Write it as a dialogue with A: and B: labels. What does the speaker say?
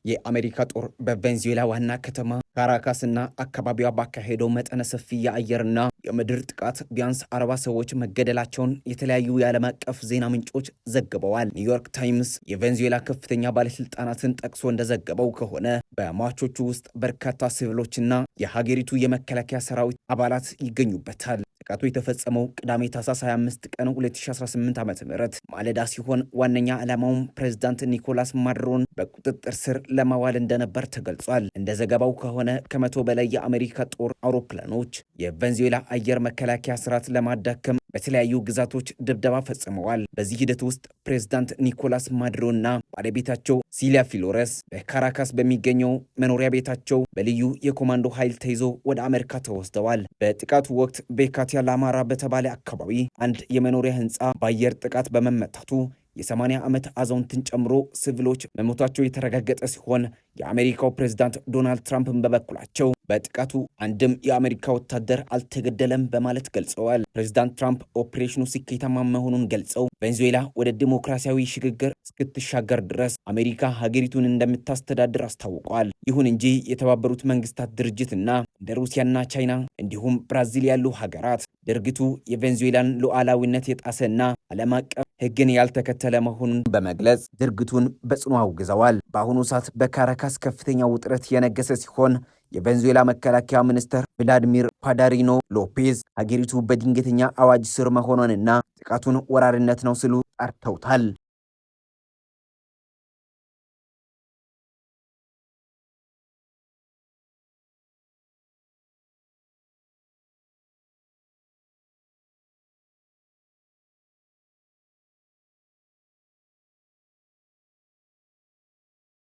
A: የአሜሪካ ጦር በቬንዙዌላ ዋና ከተማ ካራካስና አካባቢዋ ባካሄደው መጠነ ሰፊ የአየርና የምድር ጥቃት ቢያንስ 40 ሰዎች መገደላቸውን የተለያዩ የዓለም አቀፍ ዜና ምንጮች ዘግበዋል። ኒውዮርክ ታይምስ የቬንዙዌላ ከፍተኛ ባለስልጣናትን ጠቅሶ እንደዘገበው ከሆነ በሟቾቹ ውስጥ በርካታ ሲቪሎችና የሀገሪቱ የመከላከያ ሰራዊት አባላት ይገኙበታል። ጥቃቱ የተፈጸመው ቅዳሜ ታህሳስ 25 ቀን 2018 ዓ.ም ማለዳ ሲሆን ዋነኛ ዓላማውም ፕሬዝዳንት ኒኮላስ ማዱሮን በቁጥጥር ስር ለማዋል እንደነበር ተገልጿል። እንደ ዘገባው ከሆነ ከመቶ በላይ የአሜሪካ ጦር አውሮፕላኖች የቬንዙዌላ አየር መከላከያ ስርዓት ለማዳከም በተለያዩ ግዛቶች ድብደባ ፈጽመዋል። በዚህ ሂደት ውስጥ ፕሬዝዳንት ኒኮላስ ማዱሮና ባለቤታቸው ሲሊያ ፍሎሬስ በካራካስ በሚገኘው መኖሪያ ቤታቸው በልዩ የኮማንዶ ኃይል ተይዞ ወደ አሜሪካ ተወስደዋል። በጥቃቱ ወቅት ቤካቲያ ላማራ በተባለ አካባቢ አንድ የመኖሪያ ህንፃ በአየር ጥቃት በመመታቱ የ80 ዓመት አዛውንትን ጨምሮ ሲቪሎች መሞታቸው የተረጋገጠ ሲሆን የአሜሪካው ፕሬዝዳንት ዶናልድ ትራምፕን በበኩላቸው በጥቃቱ አንድም የአሜሪካ ወታደር አልተገደለም በማለት ገልጸዋል። ፕሬዝዳንት ትራምፕ ኦፕሬሽኑ ስኬታማ መሆኑን ገልጸው ቬንዙዌላ ወደ ዲሞክራሲያዊ ሽግግር እስክትሻገር ድረስ አሜሪካ ሀገሪቱን እንደምታስተዳድር አስታውቀዋል። ይሁን እንጂ የተባበሩት መንግስታት ድርጅትና እንደ ሩሲያና ቻይና እንዲሁም ብራዚል ያሉ ሀገራት ድርጊቱ የቬንዙዌላን ሉዓላዊነት የጣሰና ዓለም አቀፍ ሕግን ያልተከተለ መሆኑን በመግለጽ ድርጊቱን በጽኑ አውግዘዋል። በአሁኑ ሰዓት በካራካስ ከፍተኛ ውጥረት የነገሰ ሲሆን የቬንዙዌላ መከላከያ ሚኒስትር ቭላዲሚር ፓዳሪኖ ሎፔዝ ሀገሪቱ በድንገተኛ አዋጅ ስር መሆኗንና ጥቃቱን ወራሪነት ነው ሲሉ ጠርተውታል።